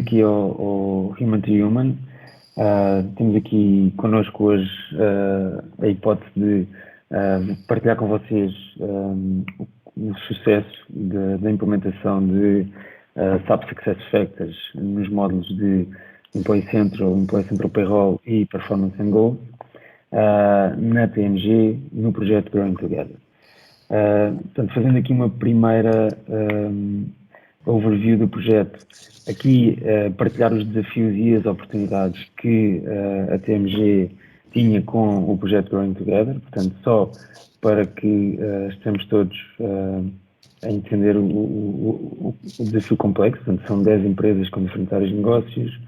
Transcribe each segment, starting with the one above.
aqui ao Human to Human. Temos aqui connosco hoje a hipótese de partilhar com vocês o sucesso da implementação de SAP SuccessFactors nos módulos de Employee Central Payroll e Performance and Goals na TMG, no projeto Growing Together. Portanto, fazendo aqui uma primeira overview do projeto, aqui partilhar os desafios e as oportunidades que a TMG tinha com o projeto Growing Together, portanto, só para que estejamos todos a entender o desafio complexo. Portanto, são 10 empresas com diferentes áreas de negócios,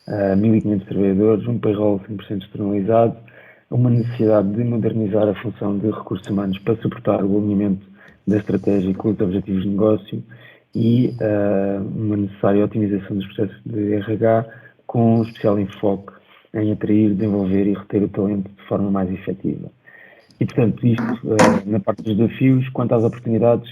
1.500 trabalhadores, um payroll 100% externalizado, uma necessidade de modernizar a função de recursos humanos para suportar o alinhamento da estratégia com os objetivos de negócio e uma necessária otimização dos processos de RH com especial enfoque em atrair, desenvolver e reter o talento de forma mais efetiva. E, portanto, isto na parte dos desafios. Quanto às oportunidades,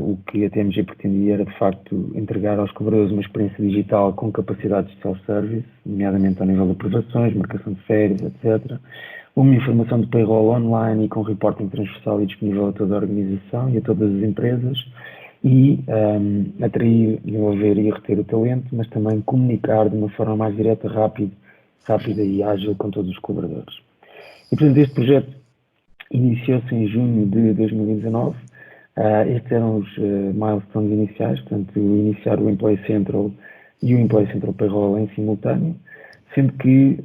o que a TMG pretendia era, de facto, entregar aos colaboradores uma experiência digital com capacidades de self-service, nomeadamente ao nível de aprovações, marcação de férias, etc. Uma informação de payroll online e com reporting transversal e disponível a toda a organização e a todas as empresas. E atrair, desenvolver e reter o talento, mas também comunicar de uma forma mais direta, rápida e ágil com todos os colaboradores. E, portanto, este projeto iniciou-se em junho de 2019. Estes eram os milestones iniciais, portanto, iniciar o Employee Central e o Employee Central Payroll em simultâneo, sendo que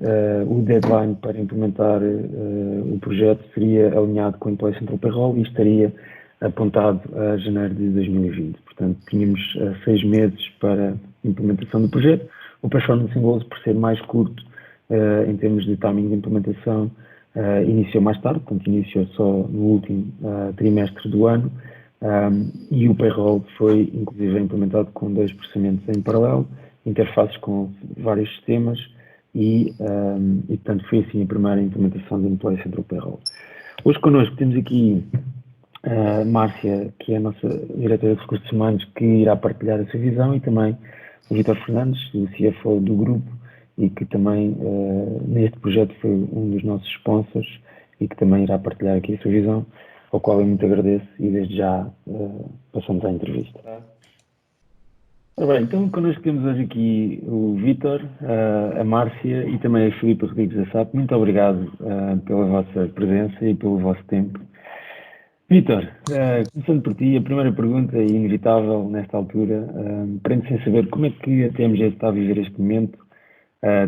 o deadline para implementar o projeto seria alinhado com o Employee Central Payroll e estaria apontado a janeiro de 2020. Portanto, tínhamos 6 meses para a implementação do projeto. O Performance and Goals, por ser mais curto em termos de timing de implementação, iniciou mais tarde, portanto, iniciou só no último trimestre do ano, e o Payroll foi, inclusive, implementado com 2 processamentos em paralelo, interfaces com vários sistemas e portanto, foi assim a primeira implementação do Employee Central Payroll. Hoje connosco temos aqui a Márcia, que é a nossa diretora de recursos humanos, que irá partilhar a sua visão, e também o Vítor Fernandes, o CFO do grupo, e que também neste projeto foi um dos nossos sponsors e que também irá partilhar aqui a sua visão, ao qual eu muito agradeço, e desde já passamos à entrevista. Ora bem, então connosco temos hoje aqui o Vítor, a Márcia e também a Filipe Rodrigues da SAP. Muito obrigado pela vossa presença e pelo vosso tempo. Vítor, começando por ti, a primeira pergunta é inevitável nesta altura. Prende-se em saber como é que a TMG está a viver este momento,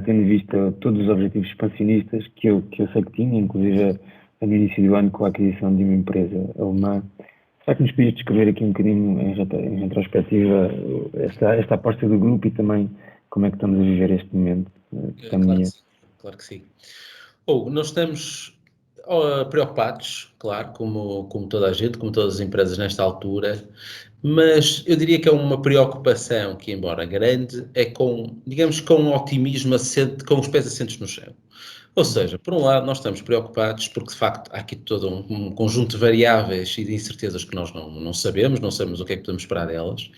tendo visto todos os objetivos expansionistas que eu sei que tinha, inclusive no início do ano com a aquisição de uma empresa alemã. Será que nos podias descrever aqui um bocadinho em retrospectiva esta aposta do grupo e também como é que estamos a viver este momento de pandemia? Claro que sim. Nós estamos preocupados, claro, como toda a gente, como todas as empresas nesta altura, mas eu diria que é uma preocupação que, embora grande, é com um otimismo assente, com os pés assentes no chão. Ou seja, por um lado, nós estamos preocupados porque, de facto, há aqui todo um conjunto de variáveis e de incertezas que nós não sabemos o que é que podemos esperar delas.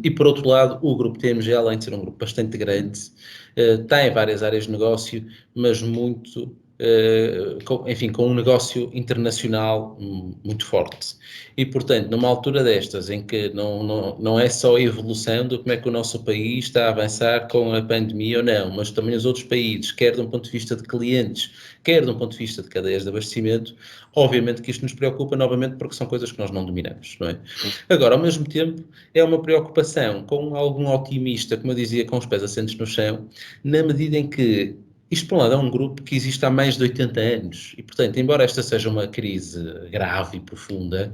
E, por outro lado, o grupo TMG, além de ser um grupo bastante grande, tem várias áreas de negócio, mas muito... com um negócio internacional muito forte. E, portanto, numa altura destas, em que não é só a evolução de como é que o nosso país está a avançar com a pandemia ou não, mas também os outros países, quer de um ponto de vista de clientes, quer de um ponto de vista de cadeias de abastecimento, obviamente que isto nos preocupa novamente porque são coisas que nós não dominamos, não é? Agora, ao mesmo tempo, é uma preocupação com algum otimista, como eu dizia, com os pés assentes no chão, na medida em que isto, por um lado, é um grupo que existe há mais de 80 anos e, portanto, embora esta seja uma crise grave e profunda,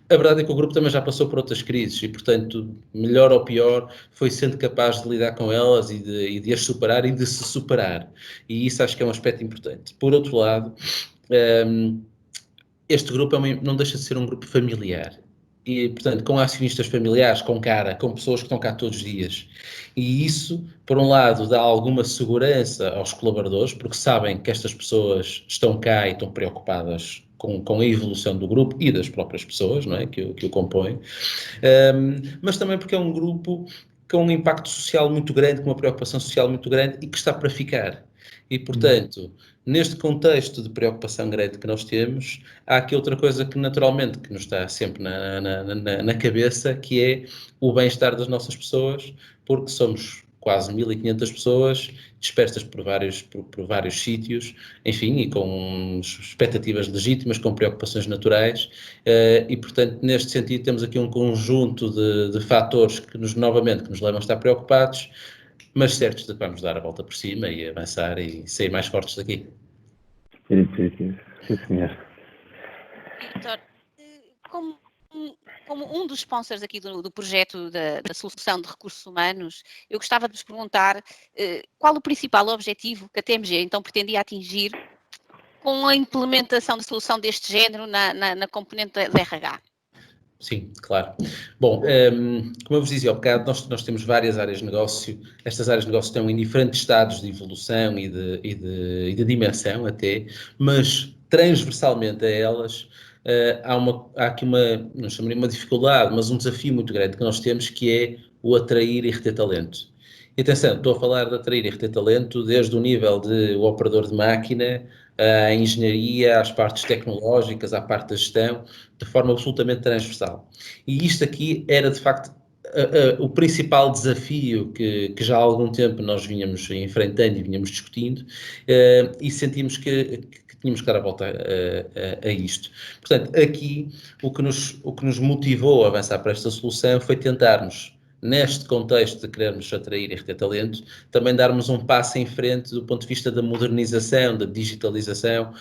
a verdade é que o grupo também já passou por outras crises e, portanto, melhor ou pior, foi sendo capaz de lidar com elas e de as superar e de se superar. E isso acho que é um aspecto importante. Por outro lado, este grupo não deixa de ser um grupo familiar. E, portanto, com acionistas familiares, com pessoas que estão cá todos os dias. E isso, por um lado, dá alguma segurança aos colaboradores, porque sabem que estas pessoas estão cá e estão preocupadas com a evolução do grupo e das próprias pessoas, não é? que o compõem. Mas também porque é um grupo com um impacto social muito grande, com uma preocupação social muito grande e que está para ficar. E, portanto, neste contexto de preocupação grande que nós temos, há aqui outra coisa que naturalmente que nos está sempre na cabeça, que é o bem-estar das nossas pessoas, porque somos quase 1.500 pessoas dispersas por vários sítios, enfim, e com expectativas legítimas, com preocupações naturais, e, portanto, neste sentido, temos aqui um conjunto de fatores que nos levam a estar preocupados, mas certos de que vamos dar a volta por cima e avançar e sair mais fortes daqui. Sim, senhor. Vítor, como um dos sponsors aqui do projeto da solução de recursos humanos, eu gostava de vos perguntar qual o principal objetivo que a TMG então pretendia atingir com a implementação da solução deste género na componente da RH. Sim, claro. Bom, como eu vos dizia ao bocado, nós temos várias áreas de negócio. Estas áreas de negócio estão em diferentes estados de evolução e de dimensão até, mas transversalmente a elas há aqui não chamaria uma dificuldade, mas um desafio muito grande que nós temos, que é o atrair e reter talento. E atenção, estou a falar de atrair e reter talento desde o nível de o operador de máquina, à engenharia, às partes tecnológicas, à parte da gestão, de forma absolutamente transversal. E isto aqui era, de facto, o principal desafio que já há algum tempo nós vinhamos enfrentando e vinhamos discutindo, e sentimos que tínhamos que dar a volta a isto. Portanto, aqui o que nos motivou a avançar para esta solução foi tentarmos, neste contexto de querermos atrair e reter talento, também darmos um passo em frente do ponto de vista da modernização, da digitalização,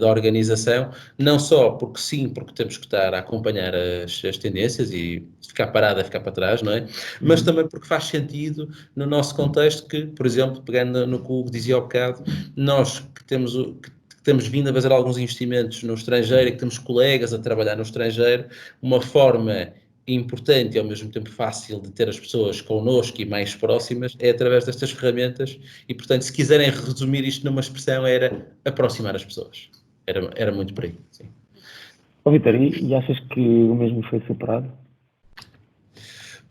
da organização, não só porque sim, porque temos que estar a acompanhar as tendências e ficar parado é ficar para trás, não é? Mas também porque faz sentido no nosso contexto que, por exemplo, pegando no que o Hugo dizia ao bocado, nós que temos vindo a fazer alguns investimentos no estrangeiro e que temos colegas a trabalhar no estrangeiro, uma forma importante e ao mesmo tempo fácil de ter as pessoas connosco e mais próximas é através destas ferramentas e, portanto, se quiserem resumir isto numa expressão, era aproximar as pessoas. Era muito por aí, sim. Vítor, e achas que o mesmo foi superado?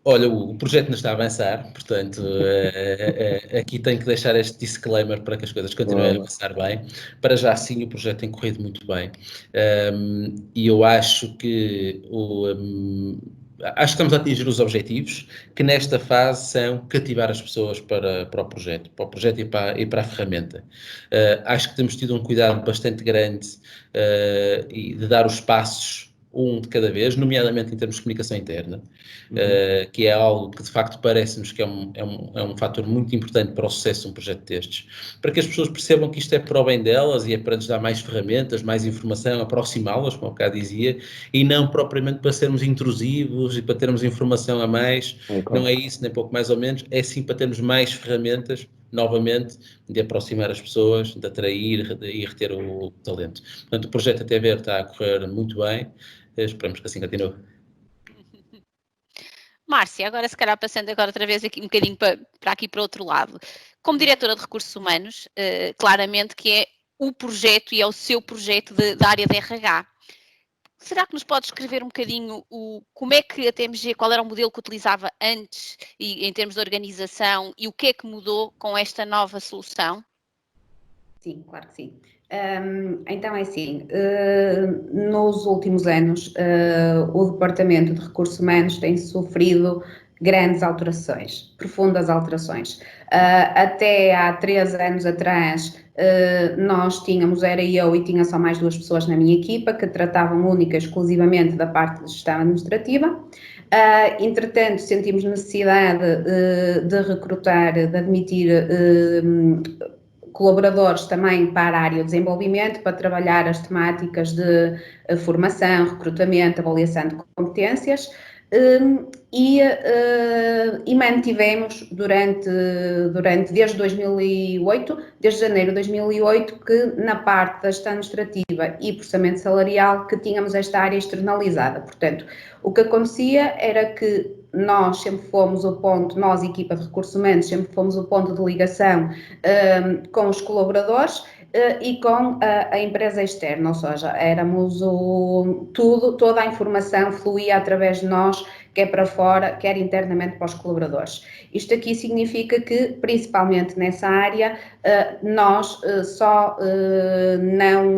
Olha, o projeto não está a avançar, portanto, aqui tenho que deixar este disclaimer para que as coisas continuem a avançar bem. Para já, sim, o projeto tem corrido muito bem. E eu acho que estamos a atingir os objetivos, que nesta fase são cativar as pessoas para o projeto e para a ferramenta. Acho que temos tido um cuidado bastante grande e de dar os passos um de cada vez, nomeadamente em termos de comunicação interna, que é algo que de facto parece-nos que é um fator muito importante para o sucesso de um projeto destes, para que as pessoas percebam que isto é para o bem delas e é para lhes dar mais ferramentas, mais informação, aproximá-las, como eu cá dizia, e não propriamente para sermos intrusivos e para termos informação a mais, não é isso, nem pouco mais ou menos, é sim para termos mais ferramentas, novamente, de aproximar as pessoas, de atrair e reter o talento. Portanto, o projeto até ver está a correr muito bem, esperamos que assim continue. Márcia, agora se calhar passando agora outra vez aqui um bocadinho para aqui para o outro lado. Como diretora de recursos humanos, claramente que é o projeto e é o seu projeto da área de RH. Será que nos pode escrever um bocadinho como é que a TMG, qual era o modelo que utilizava antes e, em termos de organização e o que é que mudou com esta nova solução? Sim, claro que sim. Então é assim, nos últimos anos o Departamento de Recursos Humanos tem sofrido grandes alterações, profundas alterações. Até há 3 anos atrás nós era eu e tinha só mais 2 pessoas na minha equipa que tratavam única e exclusivamente da parte de gestão administrativa. Entretanto, sentimos necessidade de recrutar, de admitir colaboradores também para a área de desenvolvimento, para trabalhar as temáticas de formação, recrutamento, avaliação de competências e mantivemos desde 2008, desde janeiro de 2008, que na parte da gestão administrativa e processamento salarial que tínhamos esta área externalizada. Portanto, o que acontecia era que nós sempre fomos o ponto, nós, equipa de recursos humanos, sempre fomos o ponto de ligação com os colaboradores e com a empresa externa, ou seja, éramos toda a informação fluía através de nós, quer para fora, quer internamente para os colaboradores. Isto aqui significa que, principalmente nessa área, nós só não,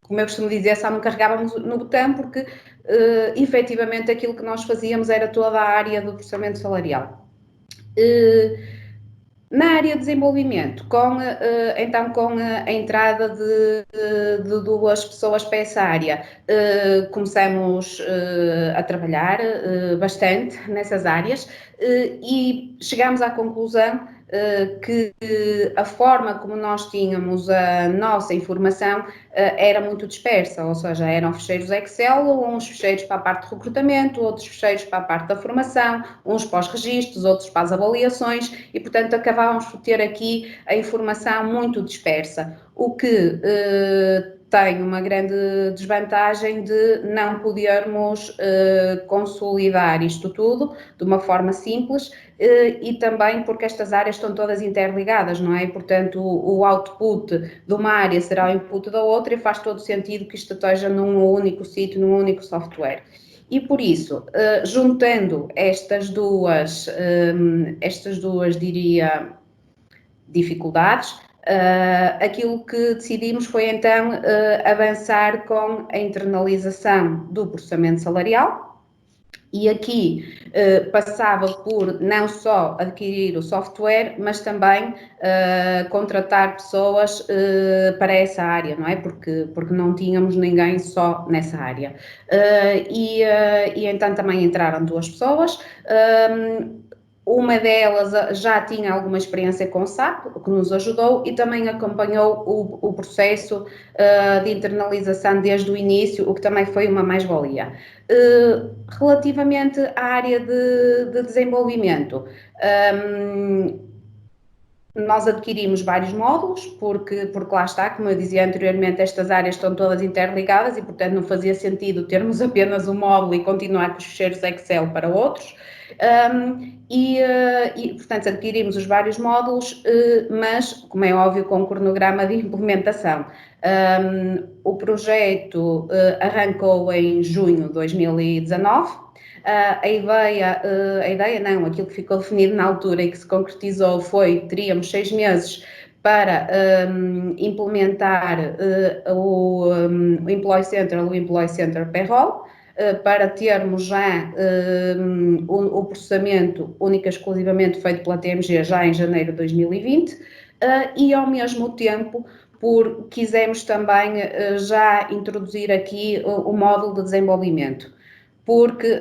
como eu costumo dizer, só não carregávamos no botão porque, efetivamente, aquilo que nós fazíamos era toda a área do processamento salarial. Na área de desenvolvimento, então com a entrada de duas pessoas para essa área, começamos a trabalhar bastante nessas áreas e chegámos à conclusão que a forma como nós tínhamos a nossa informação era muito dispersa, ou seja, eram ficheiros Excel, uns ficheiros para a parte de recrutamento, outros ficheiros para a parte da formação, uns para os registros, outros para as avaliações e, portanto, acabávamos por ter aqui a informação muito dispersa, o que tem uma grande desvantagem de não podermos consolidar isto tudo de uma forma simples e também porque estas áreas estão todas interligadas, não é? E, portanto, o output de uma área será o input da outra e faz todo sentido que isto esteja num único sítio, num único software. E por isso, juntando estas duas, diria, dificuldades, aquilo que decidimos foi então avançar com a internalização do processamento salarial e aqui passava por não só adquirir o software, mas também contratar pessoas para essa área, não é? Porque não tínhamos ninguém só nessa área. E então também entraram duas pessoas. Uma delas já tinha alguma experiência com SAP, o que nos ajudou, e também acompanhou o processo de internalização desde o início, o que também foi uma mais-valia. Relativamente à área de desenvolvimento, nós adquirimos vários módulos, porque lá está, como eu dizia anteriormente, estas áreas estão todas interligadas e, portanto, não fazia sentido termos apenas um módulo e continuar com os ficheiros Excel para outros. Portanto, adquirimos os vários módulos, mas, como é óbvio, com um cronograma de implementação. O projeto arrancou em junho de 2019. Aquilo que ficou definido na altura e que se concretizou foi que teríamos 6 meses para implementar o Employee Center Payroll, para termos já o processamento único e exclusivamente feito pela TMG já em janeiro de 2020 e ao mesmo tempo quisemos também já introduzir aqui o módulo de desenvolvimento, porque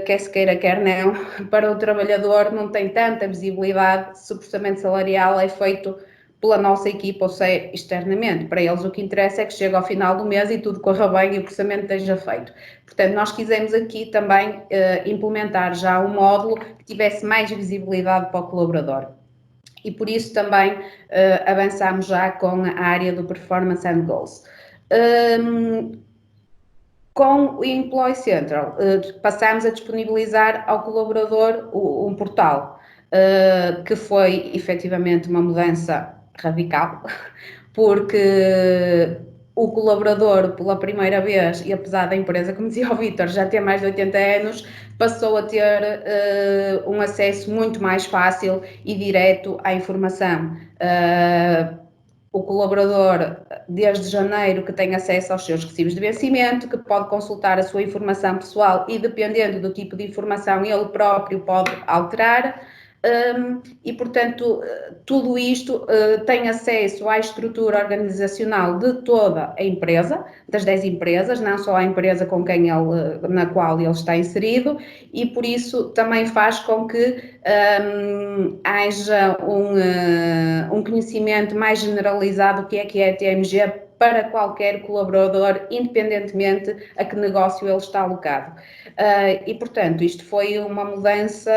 quer se queira, quer não, para o trabalhador não tem tanta visibilidade se o processamento salarial é feito pela nossa equipa ou se é externamente. Para eles o que interessa é que chegue ao final do mês e tudo corra bem e o processamento esteja feito. Portanto, nós quisemos aqui também implementar já um módulo que tivesse mais visibilidade para o colaborador. E por isso também avançamos já com a área do Performance and Goals. Com o Employee Central, passamos a disponibilizar ao colaborador um portal, que foi efetivamente uma mudança radical, porque o colaborador, pela primeira vez, e apesar da empresa, como dizia o Vítor, já ter mais de 80 anos, passou a ter um acesso muito mais fácil e direto à informação. O colaborador, desde janeiro, que tem acesso aos seus recibos de vencimento, que pode consultar a sua informação pessoal e, dependendo do tipo de informação, ele próprio pode alterar. E, portanto, tudo isto tem acesso à estrutura organizacional de toda a empresa, das 10 empresas, não só a empresa na qual ele está inserido, e por isso também faz com que haja um conhecimento mais generalizado do que é a TMG para qualquer colaborador, independentemente a que negócio ele está alocado. E, portanto, isto foi uma mudança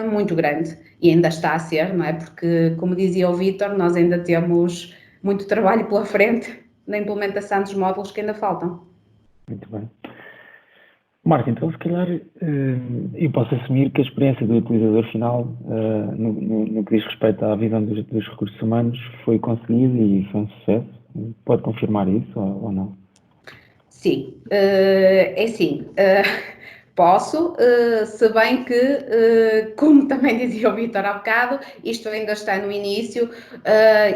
muito grande e ainda está a ser, não é? Porque, como dizia o Vítor, nós ainda temos muito trabalho pela frente na implementação dos módulos que ainda faltam. Muito bem. Marco, então se calhar eu posso assumir que a experiência do utilizador final, no que diz respeito à visão dos recursos humanos, foi conseguida e foi um sucesso. Pode confirmar isso ou não? Sim, assim, posso, se bem que, como também dizia o Vítor há bocado, isto ainda está no início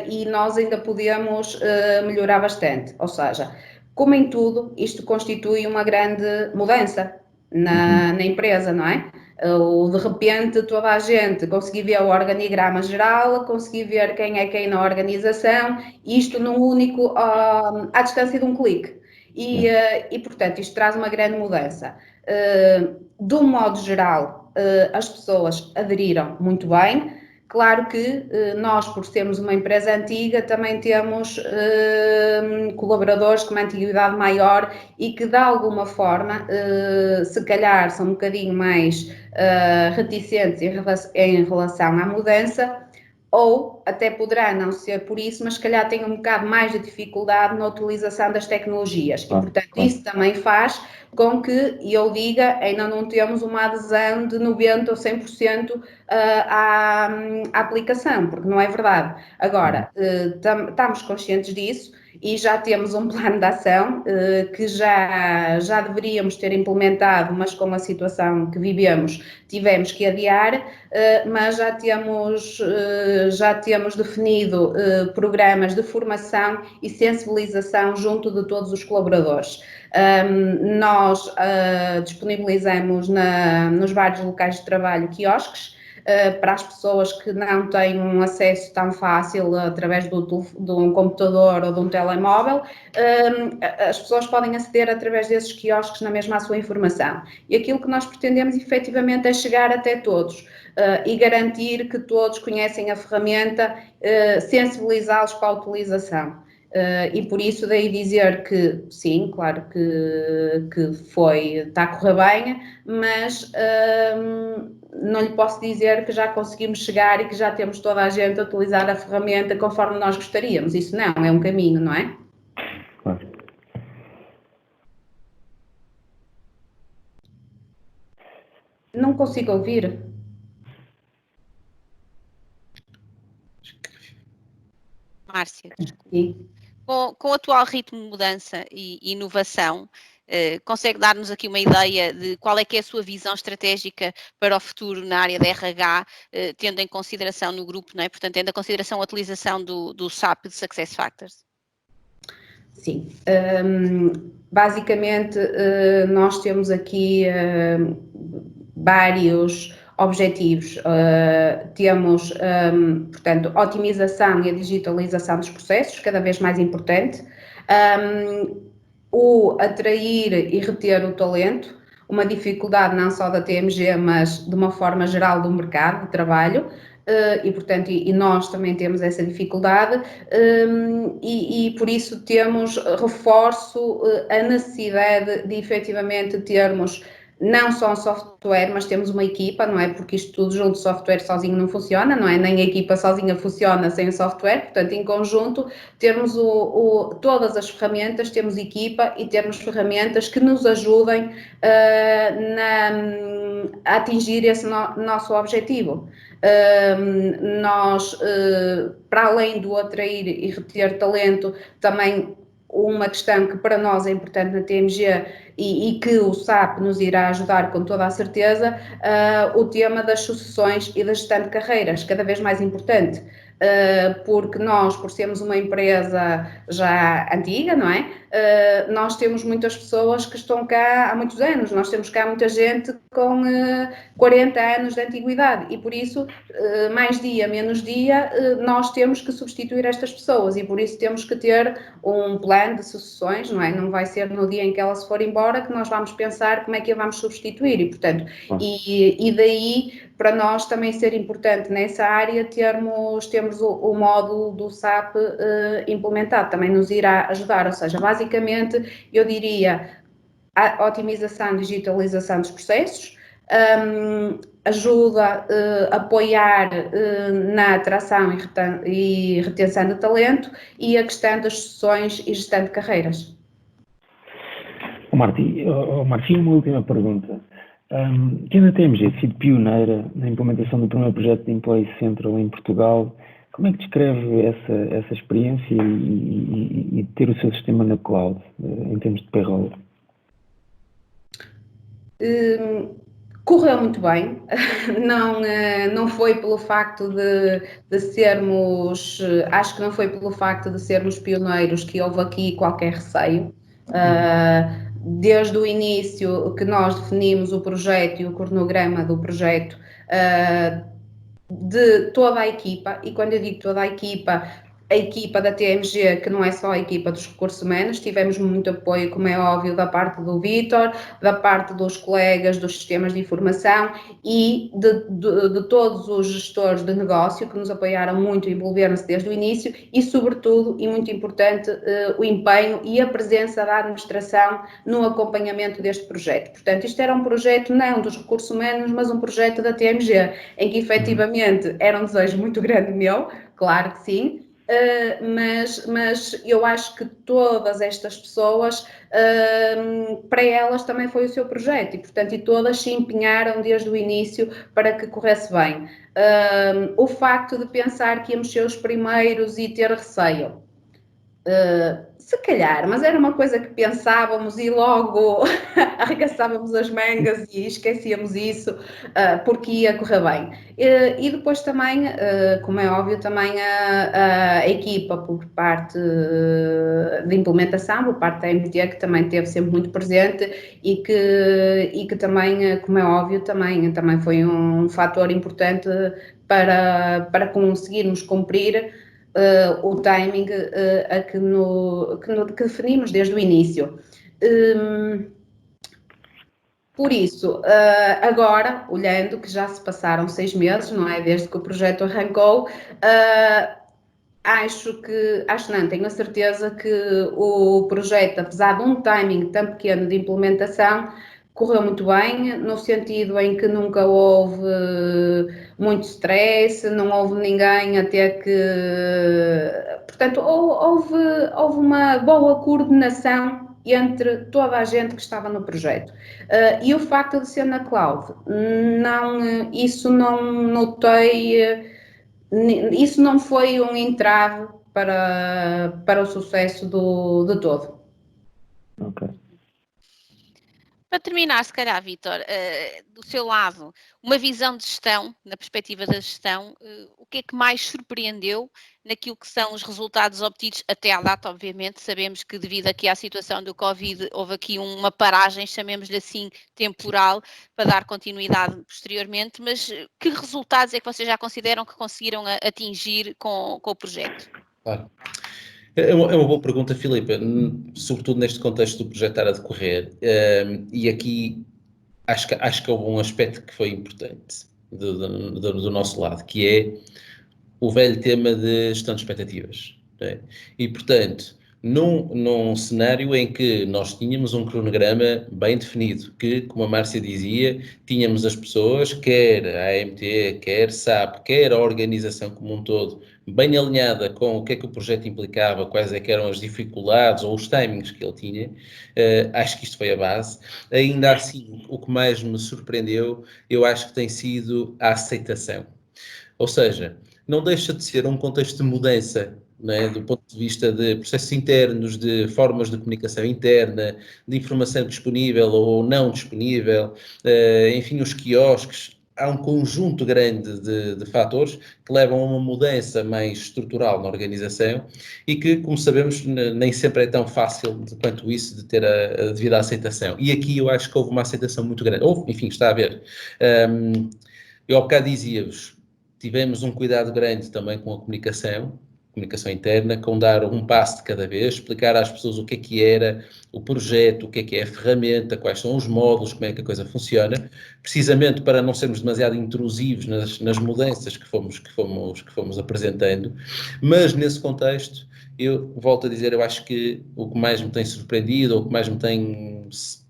e nós ainda podemos melhorar bastante. Ou seja, como em tudo, isto constitui uma grande mudança na empresa, não é? De repente toda a gente conseguir ver o organigrama geral, conseguir ver quem é quem na organização, isto num único, à distância de um clique. E, portanto, isto traz uma grande mudança. De um modo geral, as pessoas aderiram muito bem. Claro que nós, por sermos uma empresa antiga, também temos colaboradores com uma antiguidade maior e que, de alguma forma, se calhar são um bocadinho mais reticentes em relação à mudança, ou até poderá não ser por isso, mas se calhar tem um bocado mais de dificuldade na utilização das tecnologias. E, portanto, isso também faz com que eu diga, ainda não temos uma adesão de 90% ou 100% à aplicação, porque não é verdade. Agora, estamos conscientes disso e já temos um plano de ação que já deveríamos ter implementado, mas com a situação que vivemos tivemos que adiar, mas já temos definido programas de formação e sensibilização junto de todos os colaboradores. Nós disponibilizamos nos vários locais de trabalho quiosques, para as pessoas que não têm um acesso tão fácil através de um computador ou de um telemóvel, as pessoas podem aceder através desses quiosques na mesma à sua informação. E aquilo que nós pretendemos efetivamente é chegar até todos e garantir que todos conhecem a ferramenta, sensibilizá-los para a utilização. E por isso daí dizer que sim, claro que está a correr bem, mas não lhe posso dizer que já conseguimos chegar e que já temos toda a gente a utilizar a ferramenta conforme nós gostaríamos. Isso não, é um caminho, não é? Claro. Não consigo ouvir. Márcia, desculpa. Sim. Com o atual ritmo de mudança e inovação, consegue dar-nos aqui uma ideia de qual é que é a sua visão estratégica para o futuro na área da RH, tendo em consideração no grupo, não é? Portanto, tendo em consideração a utilização do SAP de SuccessFactors? Sim. Basicamente, nós temos aqui vários objetivos. Temos, portanto, otimização e a digitalização dos processos, cada vez mais importante. O atrair e reter o talento, uma dificuldade não só da TMG, mas de uma forma geral do mercado de trabalho. E, portanto, e nós também temos essa dificuldade e por isso reforço a necessidade de efetivamente termos não só um software, mas temos uma equipa, não é? Porque isto tudo junto, software sozinho não funciona, não é? Nem a equipa sozinha funciona sem o software, portanto, em conjunto, termos todas as ferramentas, temos equipa e temos ferramentas que nos ajudem a atingir esse nosso objetivo. Nós, para além do atrair e reter talento, também uma questão que para nós é importante na TMG e que o SAP nos irá ajudar com toda a certeza, o tema das sucessões e da gestão de carreiras, cada vez mais importante, porque nós, por sermos uma empresa já antiga, não é? Nós temos muitas pessoas que estão cá há muitos anos, nós temos cá muita gente com 40 anos de antiguidade e por isso, mais dia, menos dia, nós temos que substituir estas pessoas e por isso temos que ter um plano de sucessões, não é? Não vai ser no dia em que ela se for embora que nós vamos pensar como é que a vamos substituir e, portanto, e daí para nós também ser importante nessa área termos o módulo do SAP implementado, também nos irá ajudar, ou seja, basicamente eu diria a otimização e digitalização dos processos, ajuda a apoiar na atração e retenção de talento e a questão das sucessões e gestão de carreiras. Martim, uma última pergunta. Tendo a TMG sido pioneira na implementação do primeiro projeto de Employee Central em Portugal, como é que descreve essa experiência e ter o seu sistema na cloud, em termos de payroll? Correu muito bem, não foi pelo facto de sermos, acho que não foi pelo facto de sermos pioneiros que houve aqui qualquer receio. Desde o início que nós definimos o projeto e o cronograma do projeto, de toda a equipa, e quando eu digo toda a equipa da TMG, que não é só a equipa dos recursos humanos, tivemos muito apoio, como é óbvio, da parte do Vítor, da parte dos colegas dos sistemas de informação e de todos os gestores de negócio que nos apoiaram muito e envolveram-se desde o início e, sobretudo, e muito importante, o empenho e a presença da administração no acompanhamento deste projeto. Portanto, isto era um projeto não dos recursos humanos, mas um projeto da TMG, em que efetivamente era um desejo muito grande meu, claro que sim, mas eu acho que todas estas pessoas, para elas também foi o seu projeto e, portanto, todas se empenharam desde o início para que corresse bem. O facto de pensar que íamos ser os primeiros e ter receio, se calhar, mas era uma coisa que pensávamos e logo arregaçávamos as mangas e esquecíamos isso, porque ia correr bem. E depois também, como é óbvio, também a equipa por parte de implementação, por parte da MT, que também esteve sempre muito presente e que também, como é óbvio, também foi um fator importante para conseguirmos cumprir o timing que definimos desde o início. Por isso, agora, olhando que já se passaram 6 meses, não é? Desde que o projeto arrancou, tenho a certeza que o projeto, apesar de um timing tão pequeno de implementação, correu muito bem, no sentido em que nunca houve muito stress, não houve ninguém a ter que... Portanto, houve uma boa coordenação entre toda a gente que estava no projeto. E o facto de ser na cloud, isso não notei... Isso não foi um entrave para o sucesso de todo. Ok. Para terminar, se calhar, Vítor, do seu lado, uma visão de gestão, na perspectiva da gestão, o que é que mais surpreendeu naquilo que são os resultados obtidos até à data, obviamente? Sabemos que devido aqui à situação do Covid, houve aqui uma paragem, chamemos-lhe assim, temporal, para dar continuidade posteriormente, mas que resultados é que vocês já consideram que conseguiram atingir com o projeto? Claro. É uma boa pergunta, Filipe, sobretudo neste contexto do projeto estar a decorrer. E aqui acho que houve um aspecto que foi importante do nosso lado, que é o velho tema de gestão de expectativas. Né? E, portanto, num cenário em que nós tínhamos um cronograma bem definido, que, como a Márcia dizia, tínhamos as pessoas, quer a AMT, quer SAP, quer a organização como um todo, bem alinhada com o que é que o projeto implicava, quais é que eram as dificuldades ou os timings que ele tinha, acho que isto foi a base. Ainda assim, o que mais me surpreendeu, eu acho que tem sido a aceitação. Ou seja, não deixa de ser um contexto de mudança, não é? Do ponto de vista de processos internos, de formas de comunicação interna, de informação disponível ou não disponível, enfim, os quiosques. Há um conjunto grande de fatores que levam a uma mudança mais estrutural na organização e que, como sabemos, nem sempre é tão fácil quanto isso de ter a devida aceitação. E aqui eu acho que houve uma aceitação muito grande. Enfim, está a ver. Eu há bocado dizia-vos, tivemos um cuidado grande também com a comunicação interna, com dar um passo de cada vez, explicar às pessoas o que era o projeto, o que é a ferramenta, quais são os módulos, como é que a coisa funciona, precisamente para não sermos demasiado intrusivos nas mudanças que fomos apresentando. Mas nesse contexto, eu volto a dizer, eu acho que o que mais me tem surpreendido, ou o que mais me tem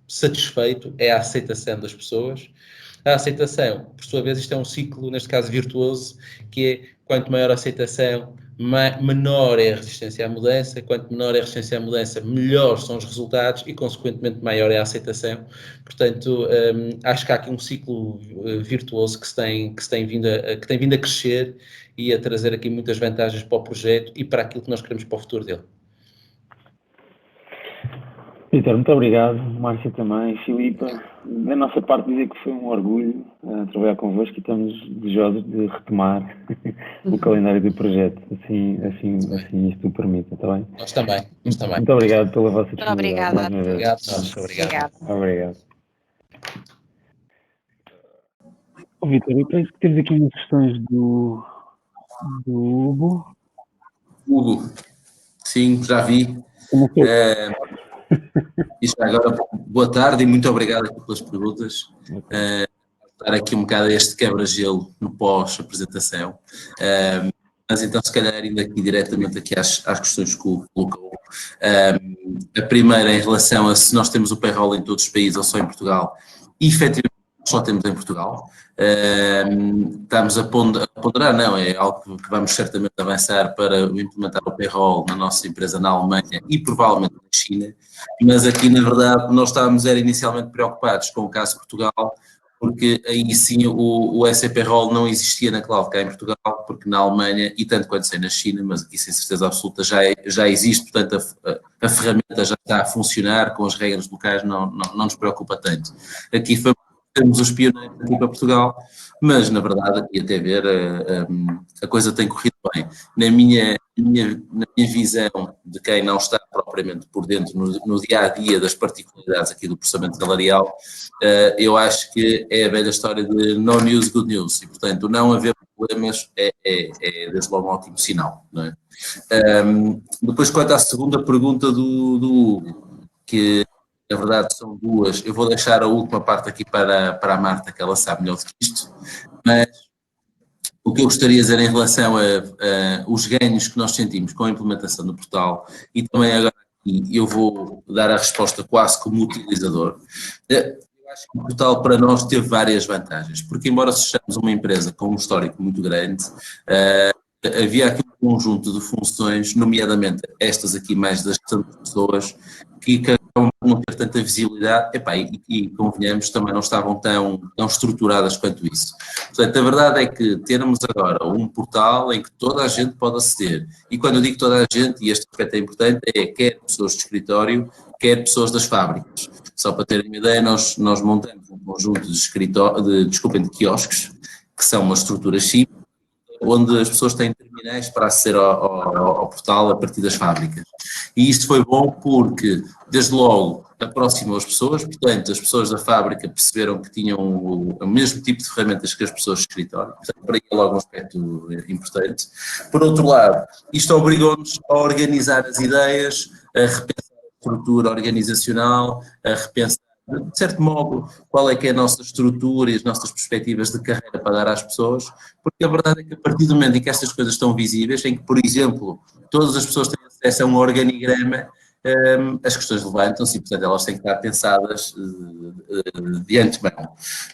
satisfeito é a aceitação das pessoas. A aceitação, por sua vez, isto é um ciclo, neste caso virtuoso, que é quanto maior a aceitação, menor é a resistência à mudança, quanto menor é a resistência à mudança, melhores são os resultados e, consequentemente, maior é a aceitação. Portanto, acho que há aqui um ciclo virtuoso que tem vindo a crescer e a trazer aqui muitas vantagens para o projeto e para aquilo que nós queremos para o futuro dele. Vítor, muito obrigado. Márcia também. Filipa, da nossa parte dizer que foi um orgulho trabalhar convosco e estamos desejosos de retomar o calendário do projeto, assim isto o permite, está bem? Nós também. Muito obrigado pela vossa disponibilidade. Obrigada. Obrigado. Obrigado. Vítor, eu penso que temos aqui umas questões do Hugo. Hugo, sim, já vi. Isto agora, boa tarde e muito obrigado aqui pelas perguntas. Dar aqui um bocado este quebra-gelo no pós-apresentação. Mas então, se calhar, indo aqui diretamente aqui às questões que o colocou. A primeira, em relação a se nós temos o payroll em todos os países ou só em Portugal. Efetivamente, só temos em Portugal. Estamos a ponderar, não, é algo que vamos certamente avançar para implementar o payroll na nossa empresa na Alemanha e provavelmente na China, mas aqui na verdade nós estávamos inicialmente preocupados com o caso de Portugal, porque aí sim o SAP Payroll não existia na cloud cá em Portugal, porque na Alemanha e tanto quanto sei na China, mas aqui sem certeza absoluta já existe, portanto a ferramenta já está a funcionar com as regras locais, não nos preocupa tanto. Aqui temos os pioneiros aqui para Portugal, mas na verdade aqui até ver a coisa tem corrido bem. Na minha visão de quem não está propriamente por dentro no dia a dia das particularidades aqui do processamento salarial, eu acho que é a velha história de no news, good news, e portanto não haver problemas é desde logo um ótimo sinal, não é? Depois quanto à segunda pergunta do Hugo, que na verdade são duas, eu vou deixar a última parte aqui para a Marta, que ela sabe melhor do que isto, mas o que eu gostaria de dizer em relação a os ganhos que nós sentimos com a implementação do portal, e também agora aqui eu vou dar a resposta quase como utilizador. Eu acho que o portal para nós teve várias vantagens, porque embora sejamos uma empresa com um histórico muito grande, havia aqui um conjunto de funções, nomeadamente estas aqui mais das pessoas, que acabam por não ter tanta visibilidade, e convenhamos, também não estavam tão estruturadas quanto isso. Portanto, a verdade é que termos agora um portal em que toda a gente pode aceder, e quando eu digo toda a gente, e este aspecto é importante, quer pessoas de escritório, quer pessoas das fábricas. Só para terem uma ideia, nós montamos um conjunto de quiosques, que são uma estrutura simples, onde as pessoas têm terminais para aceder ao portal a partir das fábricas. E isto foi bom porque, desde logo, aproximou as pessoas, portanto, as pessoas da fábrica perceberam que tinham o mesmo tipo de ferramentas que as pessoas de escritório, portanto, para aí é logo um aspecto importante. Por outro lado, isto obrigou-nos a organizar as ideias, a repensar a estrutura organizacional, a repensar, de certo modo, qual é que é a nossa estrutura e as nossas perspectivas de carreira para dar às pessoas, porque a verdade é que a partir do momento em que estas coisas estão visíveis, em que, por exemplo, todas as pessoas têm acesso a um organigrama, as questões levantam-se e, portanto, elas têm que estar pensadas de antemão.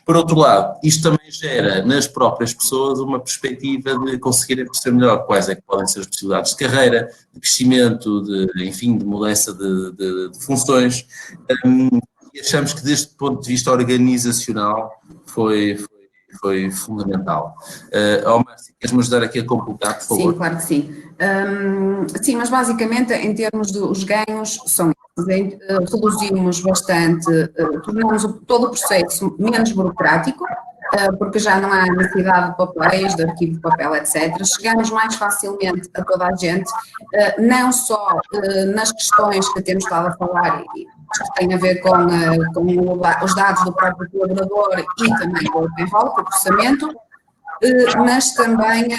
Por outro lado, isto também gera nas próprias pessoas uma perspectiva de conseguirem perceber melhor quais é que podem ser as possibilidades de carreira, de crescimento, de mudança de funções. E achamos que, deste ponto de vista organizacional, foi fundamental. Márcia, queres-me ajudar aqui a completar, por favor? Sim, claro que sim. Sim, mas basicamente, em termos dos ganhos, são reduzimos bastante, tornamos todo o processo menos burocrático, porque já não há necessidade de papéis, de arquivo de papel, etc. Chegamos mais facilmente a toda a gente, não só nas questões que temos estado a falar, que tem a ver com os dados do próprio colaborador e também do payroll, com o processamento, mas também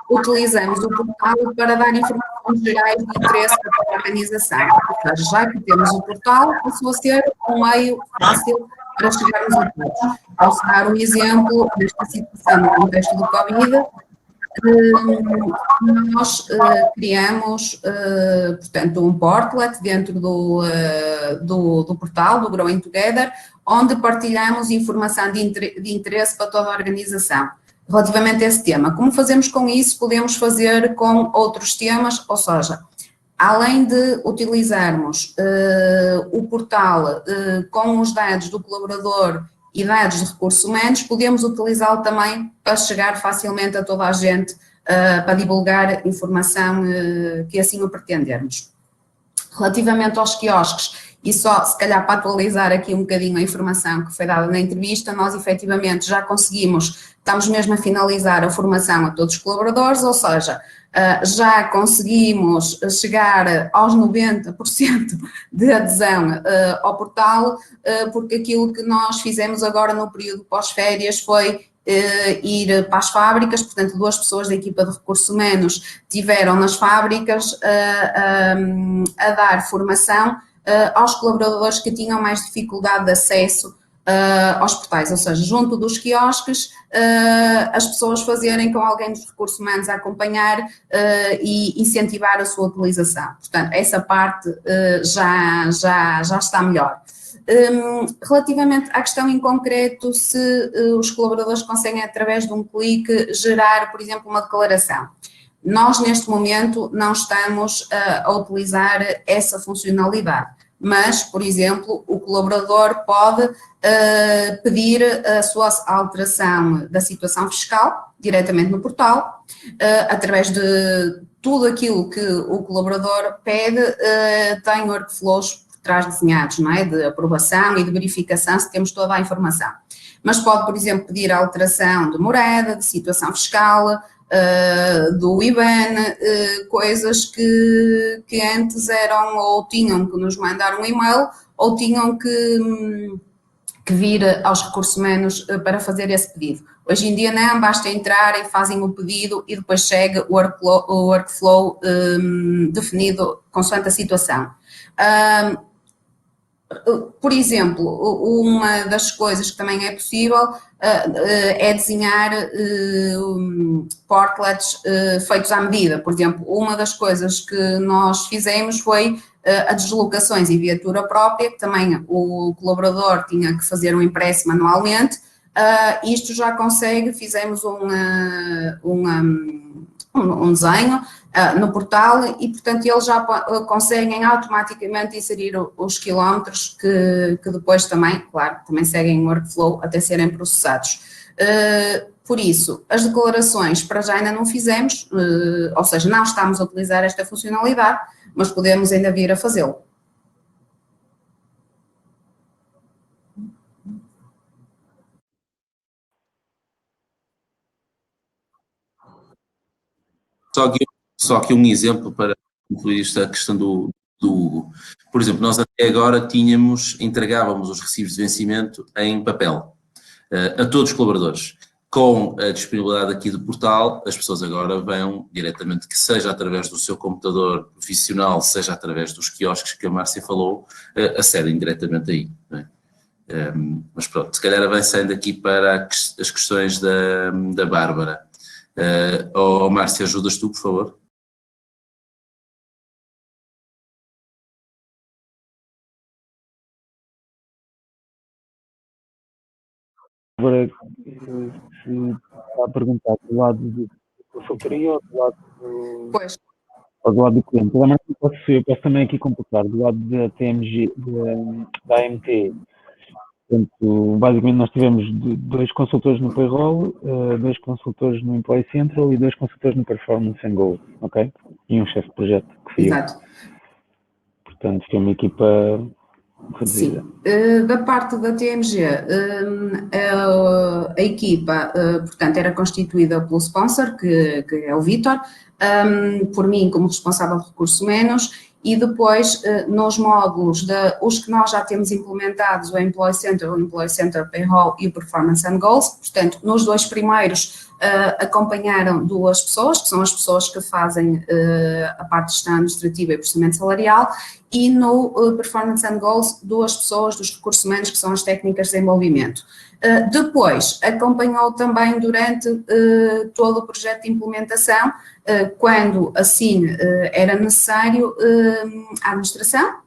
utilizamos o portal para dar informações gerais de interesse para a organização. Ou seja, já que temos o portal, passou a ser um meio fácil para chegarmos a todos. Posso dar um exemplo desta situação no contexto do Covid. Nós criamos, portanto, um portlet dentro do portal, do Growing Together, onde partilhamos informação de interesse para toda a organização. relativamente a esse tema. Como fazemos com isso? Podemos fazer com outros temas, ou seja, além de utilizarmos o portal com os dados do colaborador e dados de recursos humanos, podemos utilizá-lo também para chegar facilmente a toda a gente, para divulgar informação que assim o pretendermos. Relativamente aos quiosques, e só se calhar para atualizar aqui um bocadinho a informação que foi dada na entrevista, nós efetivamente já conseguimos, estamos mesmo a finalizar a formação a todos os colaboradores, ou seja, já conseguimos chegar aos 90% de adesão ao portal, porque aquilo que nós fizemos agora no período pós-férias foi ir para as fábricas, portanto 2 pessoas da equipa de recursos humanos tiveram nas fábricas a dar formação aos colaboradores que tinham mais dificuldade de acesso aos portais, ou seja, junto dos quiosques, as pessoas fazerem com alguém dos recursos humanos a acompanhar e incentivar a sua utilização. Portanto, essa parte já está melhor. Relativamente à questão em concreto, se os colaboradores conseguem, através de um clique, gerar, por exemplo, uma declaração. Nós, neste momento, não estamos a utilizar essa funcionalidade, mas, por exemplo, o colaborador pode pedir a sua alteração da situação fiscal diretamente no portal, através de tudo aquilo que o colaborador pede, tem workflows por trás desenhados, não é? De aprovação e de verificação, se temos toda a informação. Mas pode, por exemplo, pedir a alteração de morada, de situação fiscal, do IBAN, coisas que antes eram ou tinham que nos mandar um e-mail ou tinham que vir aos recursos humanos para fazer esse pedido. Hoje em dia não, basta entrarem, fazem o pedido e depois chega o workflow definido consoante a situação. Por exemplo, uma das coisas que também é possível é desenhar portlets feitos à medida. Por exemplo, uma das coisas que nós fizemos foi a deslocações em viatura própria, que também o colaborador tinha que fazer um impresso manualmente. Isto já consegue, fizemos um desenho no portal e, portanto, eles já conseguem automaticamente inserir os quilómetros que depois também, claro, também seguem o workflow até serem processados. Por isso, as declarações para já ainda não fizemos, ou seja, não estamos a utilizar esta funcionalidade, mas podemos ainda vir a fazê-lo. Só aqui um exemplo para concluir esta questão do Hugo. Por exemplo, nós até agora entregávamos os recibos de vencimento em papel a todos os colaboradores. Com a disponibilidade aqui do portal, as pessoas agora vão diretamente, que seja através do seu computador profissional, seja através dos quiosques que a Márcia falou, acedem diretamente aí. Não é? Mas pronto, se calhar avançando aqui para as questões da Bárbara. Márcia, ajudas tu, por favor? Agora, se está a perguntar do lado da consultoria ou do lado do cliente, eu posso também aqui completar, do lado da TMG, da AMT. Portanto, basicamente nós tivemos 2 consultores no Payroll, 2 consultores no Employee Central e 2 consultores no Performance and Goals, ok? E um chefe de projeto, que fui eu. Portanto, foi uma equipa reduzida. Sim. Da parte da TMG, a equipa, portanto, era constituída pelo sponsor, que é o Vítor, por mim como responsável de recursos humanos, e depois nos módulos, os que nós já temos implementados, o Employee Center Payroll e o Performance and Goals, portanto, nos 2 primeiros acompanharam 2 pessoas, que são as pessoas que fazem a parte de gestão administrativa e processamento salarial, e no Performance and Goals 2 pessoas dos recursos humanos, que são as técnicas de desenvolvimento. Depois, acompanhou também durante todo o projeto de implementação, quando assim era necessário, a administração,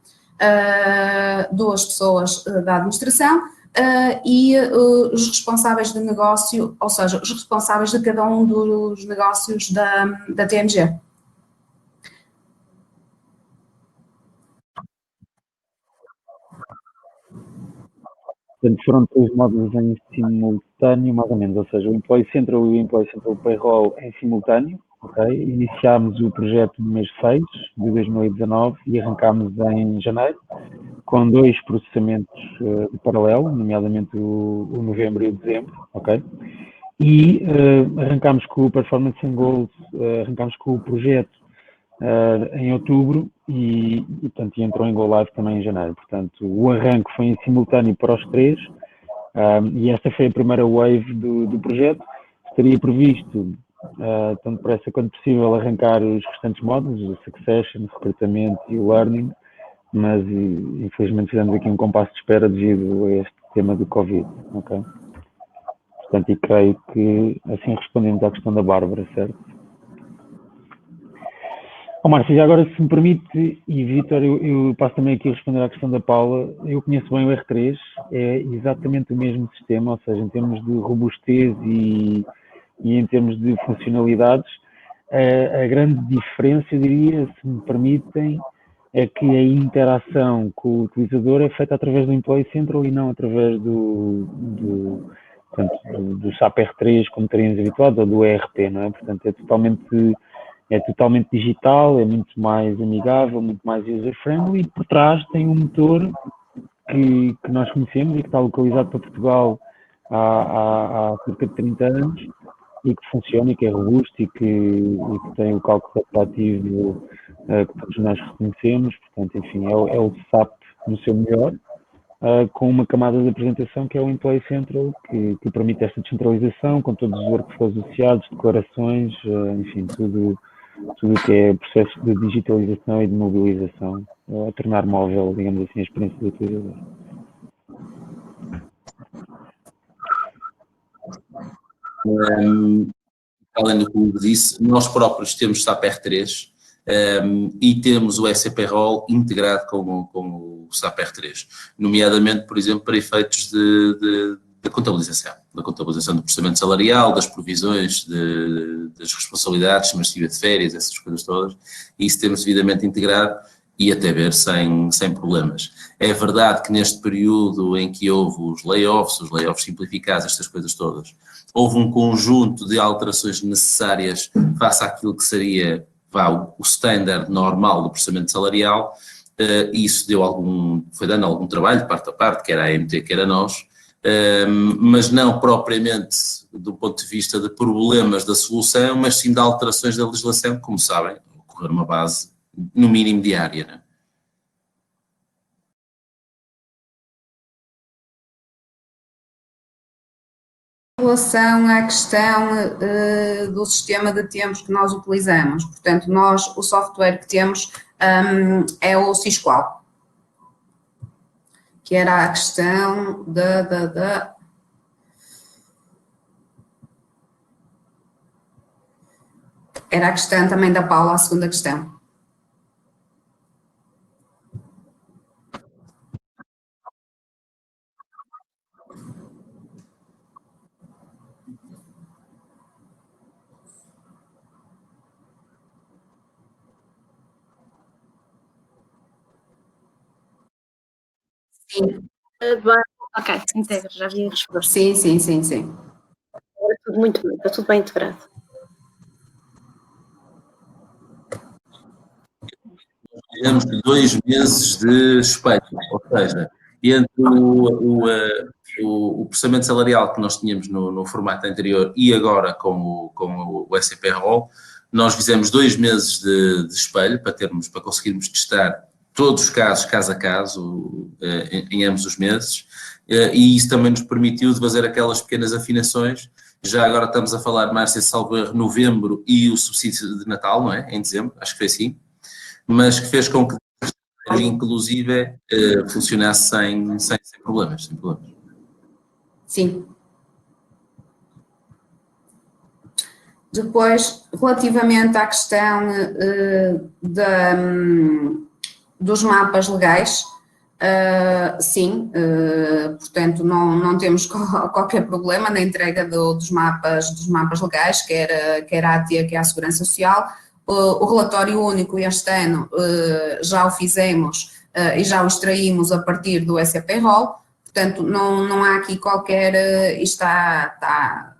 2 pessoas da administração, e os responsáveis de negócio, ou seja, os responsáveis de cada um dos negócios da TMG. Portanto, foram 3 módulos em simultâneo, mais ou menos, ou seja, o Employee Central e o Employee Central Payroll em simultâneo, ok? Iniciámos o projeto no mês 6 de 2019 e arrancámos em janeiro, com 2 processamentos de paralelo, nomeadamente o novembro e o dezembro, ok? E arrancámos com o Performance and Goals, arrancámos com o projeto em outubro portanto, entrou em Go Live também em janeiro. Portanto, o arranque foi em simultâneo para os 3 e esta foi a primeira wave do projeto. Estaria previsto, tanto depressa quanto possível, arrancar os restantes módulos, o Succession, o Recrutamento e o Learning, mas infelizmente fizemos aqui um compasso de espera devido a este tema do Covid, ok? Portanto, e creio que assim respondemos à questão da Bárbara, certo? Márcia, já agora, se me permite, e Vítor, eu passo também aqui a responder à questão da Paula. Eu conheço bem o R3, é exatamente o mesmo sistema, ou seja, em termos de robustez e em termos de funcionalidades, a grande diferença, eu diria, se me permitem, é que a interação com o utilizador é feita através do Employee Central e não através do SAP R3, como estaríamos habituados, ou do ERP, não é? Portanto, é totalmente digital, é muito mais amigável, muito mais user-friendly e por trás tem um motor que nós conhecemos e que está localizado para Portugal há cerca de 30 anos e que funciona e que é robusto e que tem o cálculo retroativo que todos nós reconhecemos. Portanto, enfim, é o SAP no seu melhor, com uma camada de apresentação que é o Employee Central, que permite esta descentralização com todos os workflows associados, declarações, enfim, tudo o que é processo de digitalização e de mobilização, a tornar móvel, digamos assim, a experiência do utilizador. Além do que o Hugo disse, nós próprios temos SAP R3 e temos o SAP Payroll integrado com o SAP R3, nomeadamente, por exemplo, para efeitos da contabilização do processamento salarial, das provisões, das responsabilidades, estimativa de férias, essas coisas todas, e isso temos devidamente integrado e até ver sem problemas. É verdade que neste período em que houve os layoffs simplificados, estas coisas todas, houve um conjunto de alterações necessárias face àquilo que seria o standard normal do processamento salarial, e isso foi dando algum trabalho de parte a parte, quer a AMT, quer a nós, mas não propriamente do ponto de vista de problemas da solução, mas sim de alterações da legislação, como sabem, ocorrer uma base no mínimo diária, né? Em relação à questão do sistema de tempos que nós utilizamos, portanto, o software que temos é o Sysqual, que era a questão era a questão também da Paula, a segunda questão. Sim. Ok, integra, já vi a resposta. Sim. Era tudo muito bem, está tudo bem integrado. Tivemos 2 meses de espelho, ou seja, entre o processamento salarial que nós tínhamos no formato anterior e agora com o SAP Payroll, nós fizemos 2 meses de espelho para conseguirmos testar todos os casos, caso a caso, em ambos os meses, e isso também nos permitiu de fazer aquelas pequenas afinações. Já agora estamos a falar, Márcia, salvo erro, novembro e o subsídio de Natal, não é? Em dezembro, acho que foi assim, mas que fez com que, inclusive, funcionasse sem problemas. Sim. Depois, relativamente à questão dos mapas legais, Sim, portanto não temos qualquer problema na entrega dos mapas legais, quer a ATIA, quer a Segurança Social. O relatório único este ano já o fizemos e já o extraímos a partir do SAP-ROL, portanto não há aqui qualquer, está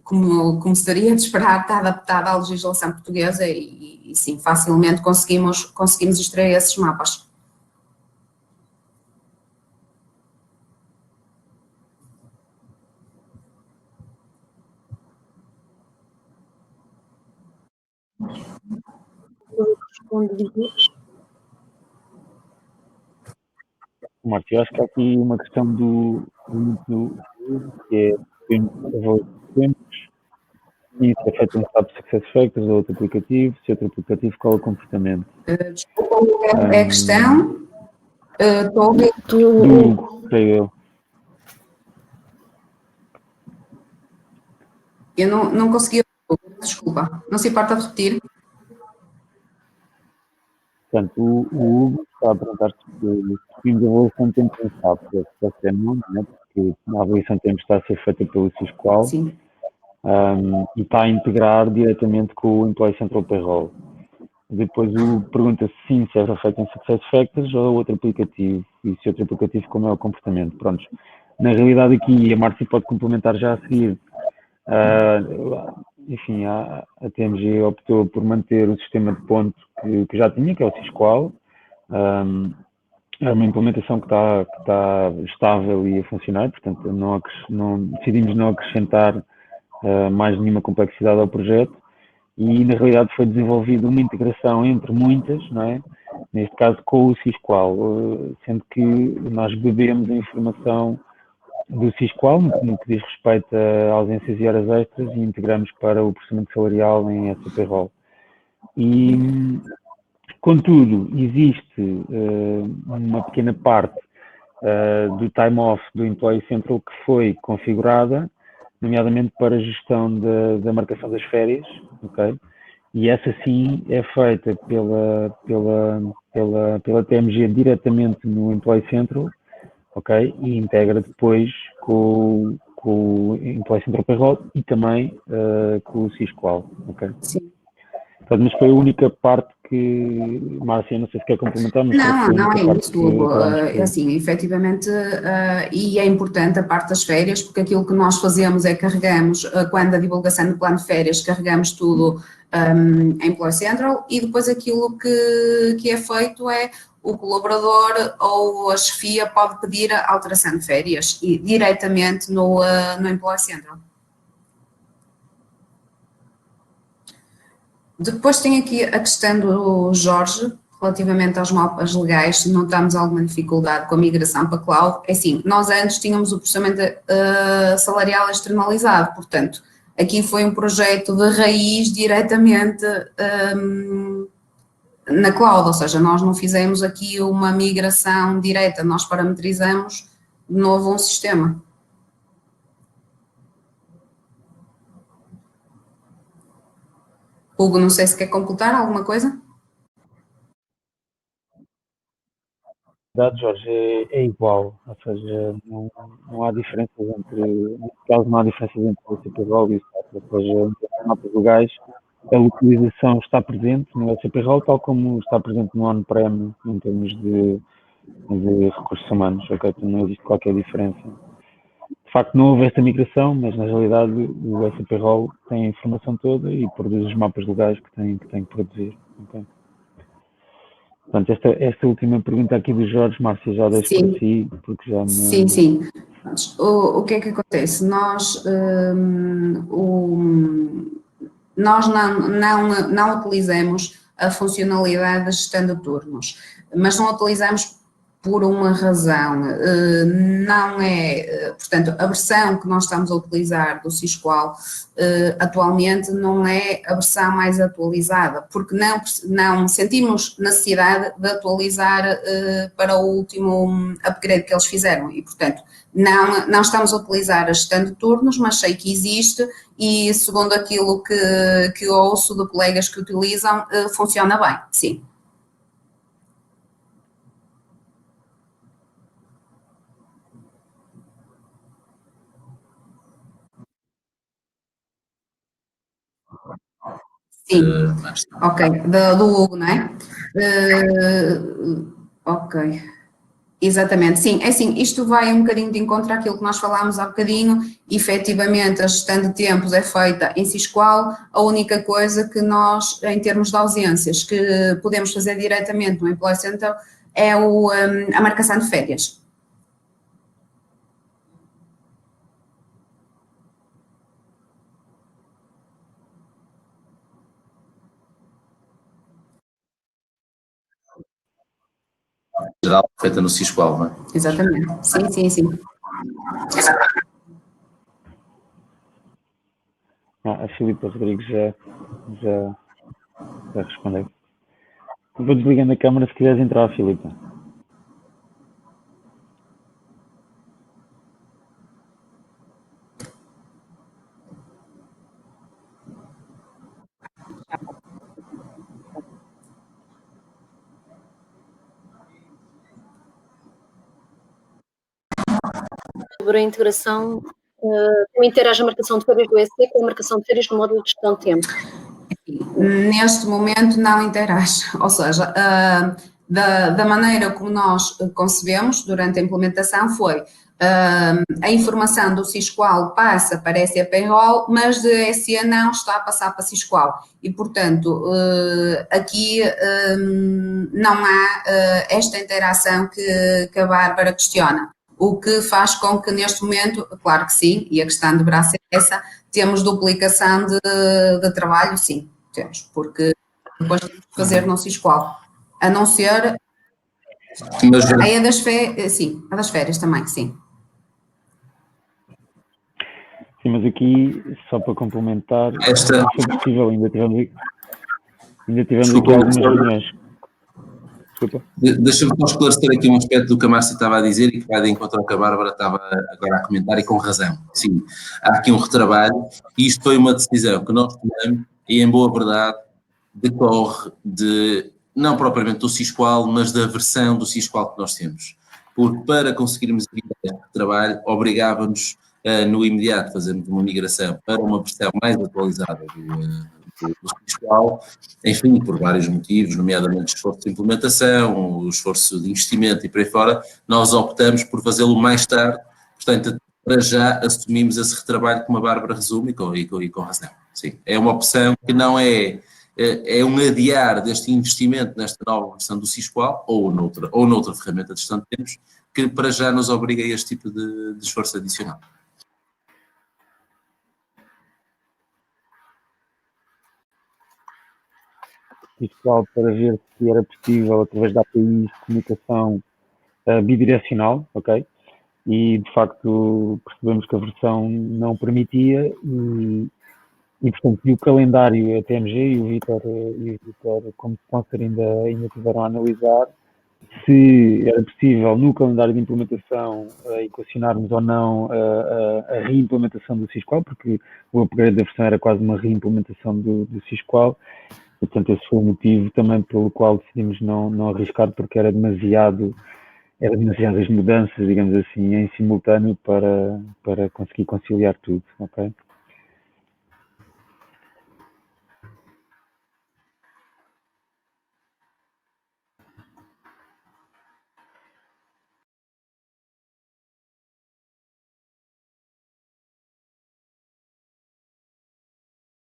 como seria de esperar, está adaptado à legislação portuguesa e sim, facilmente conseguimos extrair esses mapas. Márcio, eu acho que há aqui uma questão que é tempos, e se é feito um SAP SuccessFactors ou outro aplicativo, se outro aplicativo, qual é o comportamento? Desculpa, é a questão. Estou a ouvir. Eu não consegui ouvir, desculpa. Não se importa de repetir? Portanto, o Hugo está a perguntar se o fim da avaliação de tempo em SAP deve ser não, né? Porque a avaliação de tempo está a ser feita pelo SysQual. Sim. E está a integrar diretamente com o Employee Central Payroll. Depois o pergunta se sim, se é feito em SuccessFactors ou outro aplicativo, e se outro aplicativo como é o comportamento. Prontos. Na realidade aqui, a Márcia pode complementar já a seguir. Enfim, a TMG optou por manter o sistema de ponto que já tinha, que é o SysQual. É uma implementação que está estável e a funcionar, portanto decidimos não acrescentar mais nenhuma complexidade ao projeto e na realidade foi desenvolvida uma integração entre muitas, não é? Neste caso com o SysQual, sendo que nós bebemos a informação do SysQual no que diz respeito a ausências e horas extras e integramos para o processamento salarial em SAP-ROL. E, contudo, existe uma pequena parte do time off do Employee Central que foi configurada, nomeadamente para a gestão da marcação das férias, ok? E essa sim é feita pela TMG diretamente no Employee Central, ok? E integra depois com o Employee Central Payroll e também com o SysQual, ok? Sim. Portanto, mas foi a única parte que, Márcia, não sei se quer complementar, mas não é isso, assim, efetivamente, e é importante a parte das férias, porque aquilo que nós fazemos é carregamos, quando a divulgação do plano de férias, carregamos tudo em Employee Central e depois aquilo que é feito é o colaborador ou a chefia pode pedir a alteração de férias e diretamente no Employee Central. Depois tem aqui a questão do Jorge, relativamente aos mapas legais, se notamos alguma dificuldade com a migração para cloud. É assim, nós antes tínhamos o processamento salarial externalizado, portanto, aqui foi um projeto de raiz diretamente na cloud, ou seja, nós não fizemos aqui uma migração direta, nós parametrizamos de novo um sistema. Hugo, não sei se quer completar alguma coisa? Jorge, é igual, ou seja, não há diferenças neste caso não há diferenças entre o SAP-ROL e o SAP, ou seja, nos mapas legais a localização está presente no SAP-ROL tal como está presente no on-prem em termos de recursos humanos, ok? Então não existe qualquer diferença. De facto não houve esta migração, mas na realidade o SAP-ROL tem a informação toda e produz os mapas legais que tem que produzir, ok? Portanto, esta última pergunta aqui do Jorge, Márcia, já deixo para si, porque já me... Sim. O que é que acontece? Nós não utilizamos a funcionalidade da gestão de turnos, mas não utilizamos por uma razão, portanto, a versão que nós estamos a utilizar do SysQual atualmente não é a versão mais atualizada, porque não sentimos necessidade de atualizar para o último upgrade que eles fizeram e, portanto, não estamos a utilizar a gestão de turnos, mas sei que existe e, segundo aquilo que ouço de colegas que utilizam, funciona bem, sim. mais tarde. Ok, do Hugo, não é? Ok. Exatamente, sim, é assim, isto vai um bocadinho de encontro àquilo que nós falámos há bocadinho, efetivamente a gestão de tempos é feita em Sisqual, a única coisa que nós, em termos de ausências, que podemos fazer diretamente no Employee Center é a marcação de férias. Geral, feita no Sisqual, não é? Exatamente, sim. A Filipa Rodrigues já respondeu. Vou desligando a câmara se quiseres entrar, Filipa. Sobre a integração, como interage a marcação de férias do EC com a marcação de férias no módulo de gestão de tempo. Neste momento não interage, ou seja, da maneira como nós concebemos durante a implementação foi a informação do Sisqual passa para a SE Payroll, mas de SE não está a passar para Sisqual e, portanto, aqui não há esta interação que a Bárbara questiona, o que faz com que neste momento, claro que sim, e a questão deverá ser essa, temos duplicação de trabalho, sim. Temos, porque depois temos que fazer no Sisqual, a não ser Mas, aí a das férias, sim, a das férias também, sim. Sim, mas aqui, só para complementar, Esta- não foi possível, ainda tivemos Desculpa, aqui algumas reuniões. Desculpa. Deixa-me só esclarecer aqui um aspecto do que a Márcia estava a dizer e que vai de encontro ao que a Bárbara estava agora a comentar e com razão. Sim, há aqui um retrabalho e isto foi uma decisão que nós tomamos e, em boa verdade, decorre de, não propriamente do Sisqual, mas da versão do Sisqual que nós temos. Porque para conseguirmos evitar este trabalho, obrigava-nos a, no imediato, fazermos uma migração para uma versão mais atualizada do Sisqual, enfim, por vários motivos, nomeadamente o esforço de implementação, o esforço de investimento e por aí fora, nós optamos por fazê-lo mais tarde, portanto, para já assumimos esse retrabalho como a Bárbara resume e com razão. Sim, é uma opção que não é um adiar deste investimento nesta nova versão do Sisqual ou noutra ferramenta de gestão de tempos que para já nos obriga a este tipo de esforço adicional. Sisqual para ver se era possível, através da API de comunicação bidirecional, ok? E, de facto, percebemos que a versão não permitia e portanto, o calendário, a TMG e o Vítor, como sponsor, ainda tiveram a analisar se era possível, no calendário de implementação, equacionarmos ou não a reimplementação do Sisqual, porque o upgrade da versão era quase uma reimplementação do Sisqual. Portanto, esse foi o motivo também pelo qual decidimos não arriscar, porque eram demasiadas mudanças, digamos assim, em simultâneo para conseguir conciliar tudo, ok?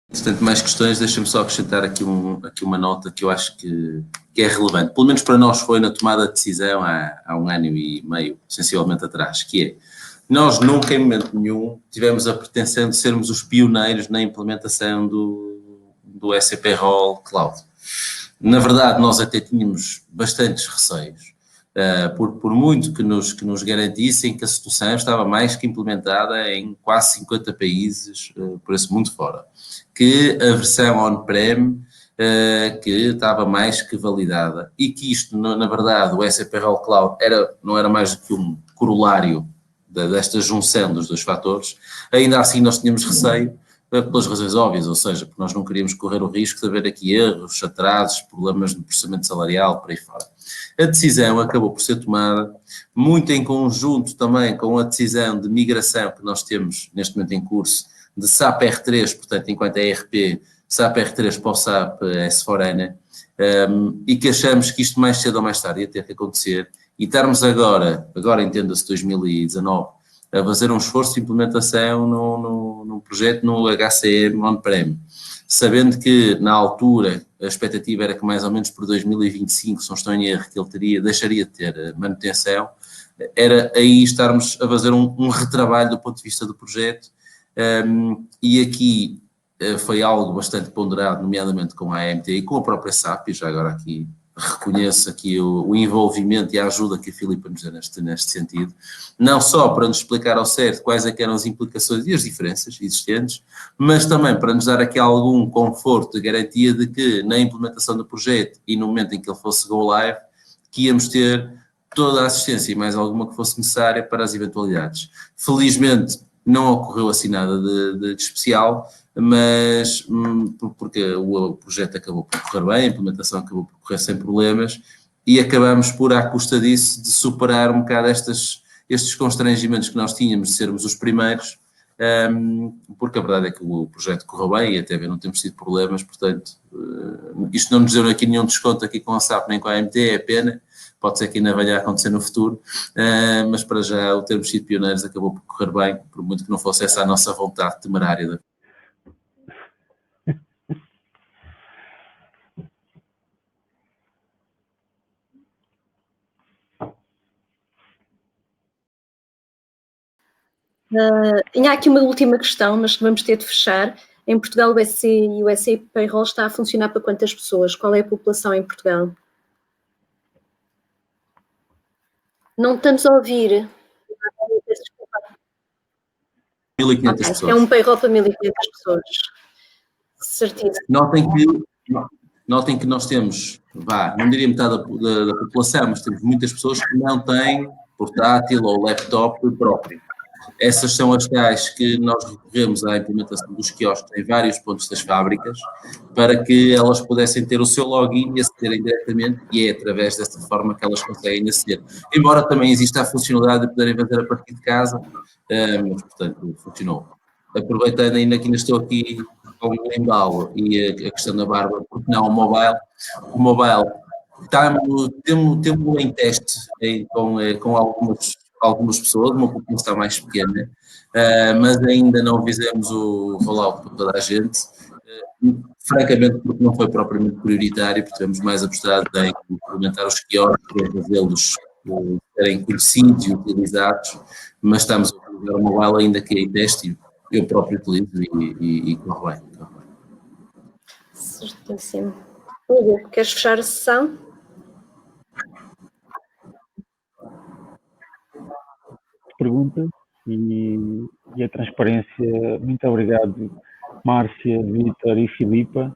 Portanto, mais questões, deixa-me só acrescentar aqui uma nota que eu acho que é relevante, pelo menos para nós foi na tomada de decisão há 1 ano e meio, sensivelmente atrás, que é, nós nunca em momento nenhum tivemos a pretensão de sermos os pioneiros na implementação do SAP Payroll Cloud. Na verdade, nós até tínhamos bastantes receios, por muito que nos garantissem que a solução estava mais que implementada em quase 50 países, por esse mundo fora, que a versão on-prem que estava mais que validada e que isto, na verdade, o SAP Payroll Cloud não era mais do que um corolário desta junção dos dois fatores. Ainda assim nós tínhamos receio, pelas razões óbvias, ou seja, porque nós não queríamos correr o risco de haver aqui erros, atrasos, problemas no processamento salarial, por aí fora. A decisão acabou por ser tomada muito em conjunto também com a decisão de migração que nós temos neste momento em curso de SAP R3, portanto, enquanto a ERP SAP R3 para o SAP S4HANA, e que achamos que isto mais cedo ou mais tarde ia ter que acontecer, e estarmos agora entenda-se 2019, a fazer um esforço de implementação num projeto no HCM on-prem, sabendo que na altura a expectativa era que mais ou menos por 2025, se não estou em erro, que ele deixaria de ter manutenção, era aí estarmos a fazer um retrabalho do ponto de vista do projeto, e aqui foi algo bastante ponderado, nomeadamente com a AMT e com a própria SAP, e já agora aqui reconheço aqui o envolvimento e a ajuda que a Filipa nos deu neste sentido, não só para nos explicar ao certo quais é que eram as implicações e as diferenças existentes, mas também para nos dar aqui algum conforto e garantia de que na implementação do projeto e no momento em que ele fosse go live, que íamos ter toda a assistência e mais alguma que fosse necessária para as eventualidades. Felizmente não ocorreu assim nada de especial, mas porque o projeto acabou por correr bem, a implementação acabou por correr sem problemas e acabamos por, à custa disso, de superar um bocado estes constrangimentos que nós tínhamos de sermos os primeiros, porque a verdade é que o projeto correu bem e até ver não temos tido problemas, portanto, isto não nos deu aqui nenhum desconto aqui com a SAP nem com a AMT, é pena, pode ser que ainda venha a acontecer no futuro, mas para já o termos sido pioneiros acabou por correr bem, por muito que não fosse essa a nossa vontade temerária. Tinha aqui uma última questão, mas que vamos ter de fechar. Em Portugal, o SC e o SC Payroll está a funcionar para quantas pessoas? Qual é a população em Portugal? Não estamos a ouvir. 1.500 Okay. pessoas. É um payroll para 1.500 pessoas. Certíssimo. Notem que nós temos, não diria metade da população, mas temos muitas pessoas que não têm portátil ou laptop próprio. Essas são as tais que nós recorremos à implementação dos quiosques em vários pontos das fábricas para que elas pudessem ter o seu login e acederem diretamente, e é através dessa forma que elas conseguem aceder. Embora também exista a funcionalidade de poderem fazer a partir de casa, mas, portanto, funcionou. Aproveitando ainda que ainda estou aqui com o embalo e a questão da barba, porque não o mobile temos em teste com algumas pessoas, uma população mais pequena, mas ainda não fizemos o rollout para toda a gente, francamente porque não foi propriamente prioritário, porque temos mais apostado em implementar os quiosques, fazê-los serem conhecidos e utilizados, mas estamos a utilizar o mobile ainda que é em teste, eu próprio utilizo e corre bem. Certíssimo. Hugo, queres fechar a sessão? Perguntas e a transparência. Muito obrigado, Márcia, Vítor e Filipa,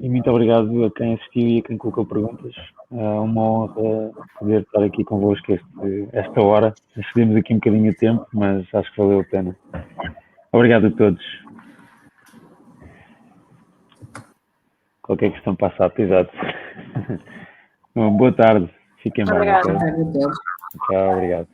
e muito obrigado a quem assistiu e a quem colocou perguntas. Uma honra poder estar aqui convosco esta hora. Excedemos aqui um bocadinho de tempo, mas acho que valeu a pena. Obrigado a todos. Qualquer questão passa a exato. Bom, boa tarde. Fiquem bem. Obrigado. Tchau, obrigado.